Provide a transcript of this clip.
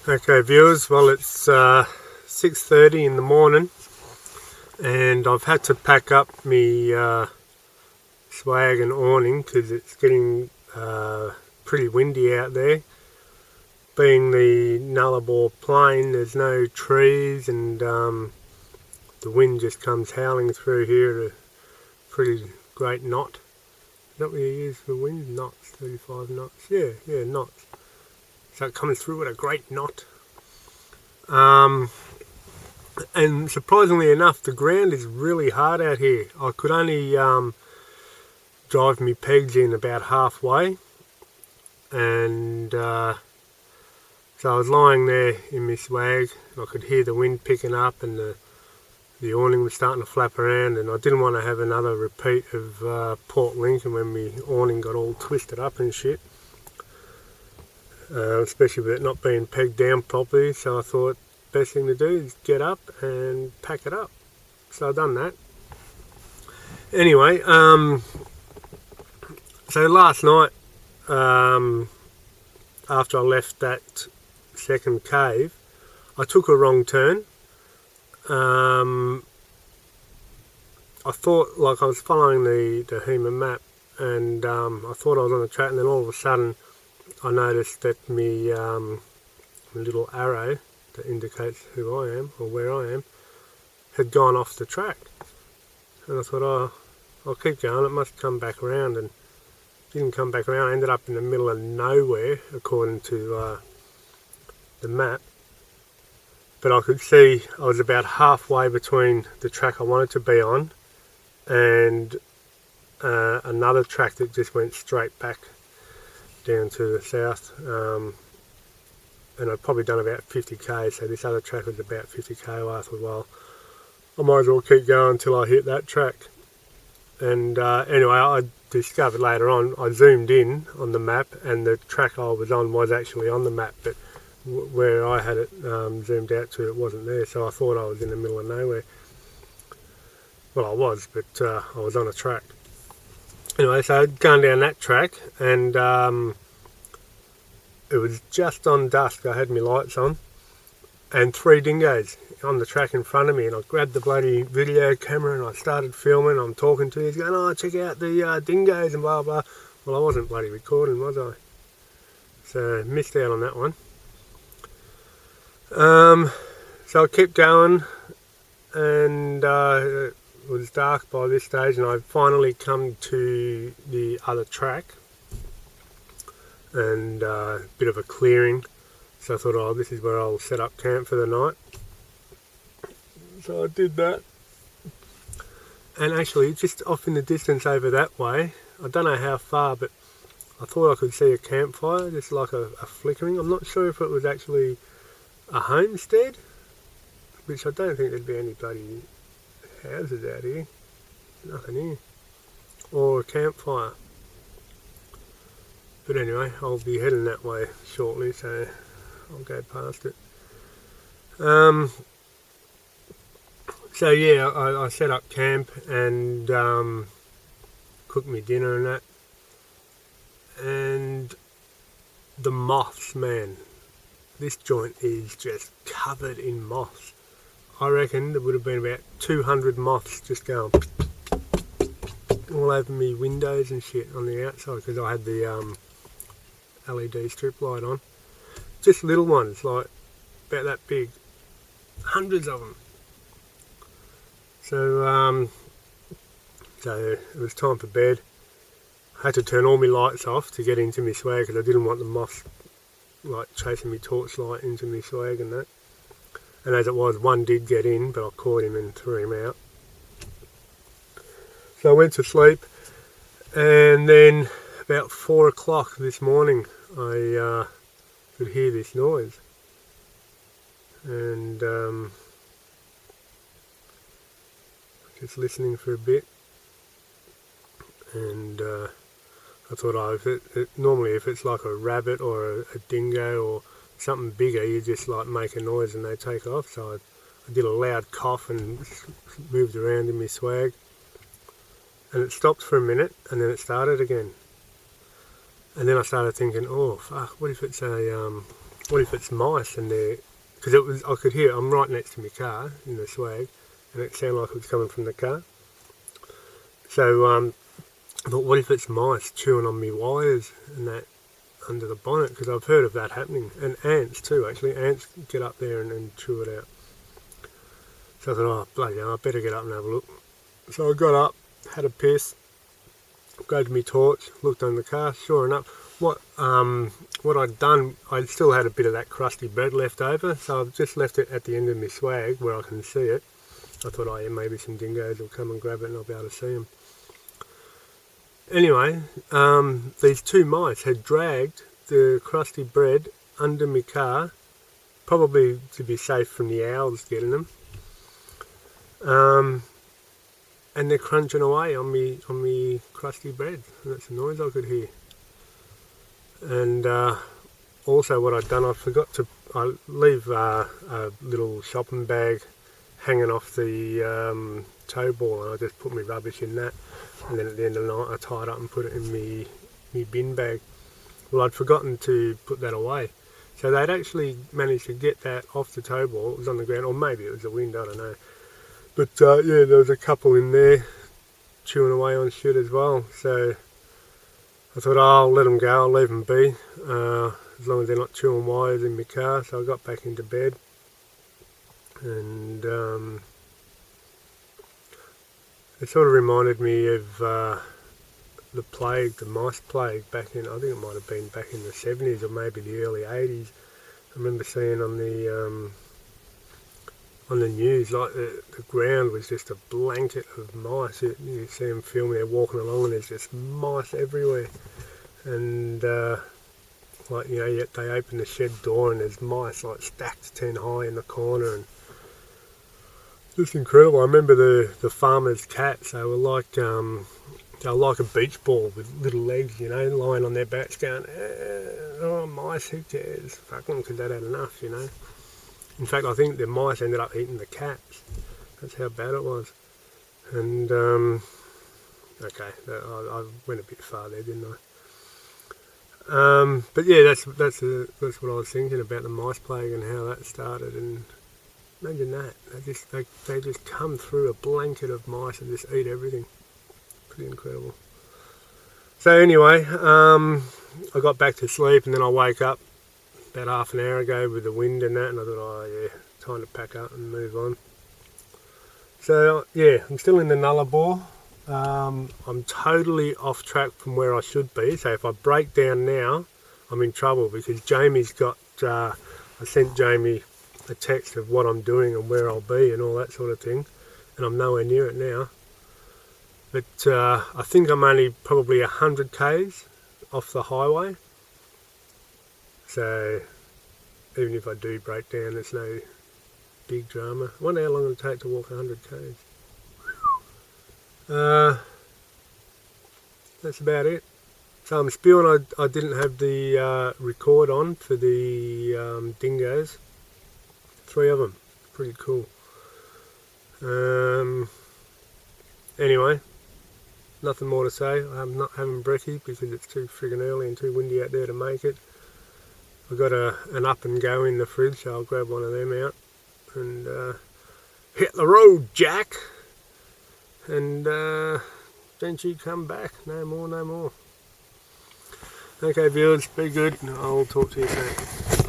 Okay viewers, well it's 6:30 in the morning and I've had to pack up my swag and awning because it's getting pretty windy out there. Being the Nullarbor plain, there's no trees and the wind just comes howling through here at a pretty great knot. Is that what you use for wind? Knots, 35 knots. Yeah, knots. So it comes through at a great knot. And surprisingly enough, the ground is really hard out here. I could only drive me pegs in about halfway, and so I was lying there in my swag. I could hear the wind picking up, and the awning was starting to flap around, and I didn't want to have another repeat of Port Lincoln when my awning got all twisted up and shit. Especially with it not being pegged down properly, so I thought best thing to do is get up and pack it up. So I've done that. Anyway, so last night, after I left that second cave, I took a wrong turn. I thought, like, I was following the HEMA map, and I thought I was on the track, and then all of a sudden I noticed that my little arrow that indicates who I am or where I am had gone off the track, and I thought, oh, I'll keep going, it must come back around, and didn't come back around. I ended up in the middle of nowhere according to the map, but I could see I was about halfway between the track I wanted to be on and another track that just went straight back down to the south, and I'd probably done about 50k, so this other track was about 50k. I thought, well, I might as well keep going until I hit that track. And anyway, I discovered later on, I zoomed in on the map and the track I was on was actually on the map, but where I had it zoomed out to, it wasn't there, so I thought I was in the middle of nowhere. Well, I was, but I was on a track. Anyway, so I'd gone down that track, and it was just on dusk. I had my lights on, and 3 dingoes on the track in front of me, and I grabbed the bloody video camera and I started filming. I'm talking to you, going, oh, check out the dingoes and blah blah. Well, I wasn't bloody recording, was I? So missed out on that one. So I kept going, and it was dark by this stage, and I'd finally come to the other track and a bit of a clearing. So I thought, oh, this is where I'll set up camp for the night. So I did that. And actually, just off in the distance over that way, I don't know how far, but I thought I could see a campfire, just like a flickering. I'm not sure if it was actually a homestead, which I don't think there'd be any bloody houses out here. Nothing here. Or a campfire. But anyway, I'll be heading that way shortly, so I'll go past it. So yeah, I set up camp and cooked me dinner and that. And the moths, man. This joint is just covered in moths. I reckon there would have been about 200 moths just going all over me windows and shit on the outside, because I had the LED strip light on. Just little ones, like about that big. Hundreds of them. So it was time for bed. I had to turn all my lights off to get into my swag, because I didn't want the moths like chasing me torchlight into my swag and that. And as it was, one did get in, but I caught him and threw him out. So I went to sleep, and then about 4 o'clock this morning I could hear this noise, and just listening for a bit, and I thought, oh, normally if it's like a rabbit or a dingo or something bigger, you just like make a noise and they take off. So I did a loud cough and moved around in my swag, and it stopped for a minute, and then it started again. And then I started thinking, oh fuck, what if it's a what if it's mice and they're, because it was, I could hear, I'm right next to my car in the swag, and it sounded like it was coming from the car. So I thought, what if it's mice chewing on me wires and that under the bonnet, because I've heard of that happening, and ants too actually. Ants get up there and chew it out. So I thought, oh bloody hell, I better get up and have a look. So I got up, had a piss, grabbed my torch, looked under the car. Sure enough, what I'd done, I still had a bit of that crusty bread left over, so I've just left it at the end of my swag where I can see it. I thought, oh yeah, maybe some dingoes will come and grab it and I'll be able to see them. Anyway, these two mice had dragged the crusty bread under my car, probably to be safe from the owls getting them. And they're crunching away on me crusty bread, and that's the noise I could hear. And also what I'd done, I leave a little shopping bag hanging off the tow ball, and I just put my rubbish in that, and then at the end of the night I tied up and put it in me bin bag. Well, I'd forgotten to put that away, so they'd actually managed to get that off the tow ball. It was on the ground, or maybe it was the wind, I don't know. But yeah, there was a couple in there chewing away on shit as well, so I thought, oh, I'll let them go, I'll leave them be, as long as they're not chewing wires in my car. So I got back into bed, and it sort of reminded me of the plague, the mice plague back in, I think it might have been back in the 70s or maybe the early 80s. I remember seeing on the news, like the ground was just a blanket of mice. You see them filming, they're walking along and there's just mice everywhere. And like, you know, yet they open the shed door and there's mice like stacked 10 high in the corner, and just incredible. I remember the farmers' cats. They were like a beach ball with little legs, you know, lying on their backs going, oh, mice, who cares? Fuck them, because they'd had enough, you know. In fact, I think the mice ended up eating the cats. That's how bad it was. And okay, I went a bit far there, didn't I? But yeah, that's what I was thinking about, the mice plague and how that started. And imagine that, they just come through a blanket of mice and just eat everything. Pretty incredible. So anyway, I got back to sleep, and then I woke up about half an hour ago with the wind and that, and I thought, oh yeah, time to pack up and move on. So yeah, I'm still in the Nullarbor. I'm totally off track from where I should be, so if I break down now, I'm in trouble, because Jamie's got, I sent Jamie a text of what I'm doing and where I'll be and all that sort of thing, and I'm nowhere near it now. But I think I'm only probably 100 k's off the highway. So even if I do break down, it's no big drama. I wonder how long it'll take to walk 100 k's. That's about it. So I'm spewing. I didn't have the record on for the dingoes. 3 of them. Pretty cool. Anyway, nothing more to say. I'm not having brekkie because it's too friggin' early and too windy out there to make it. I've got an up and go in the fridge, so I'll grab one of them out and hit the road, Jack. And don't you come back. No more, no more. Okay, viewers, be good. I'll talk to you soon.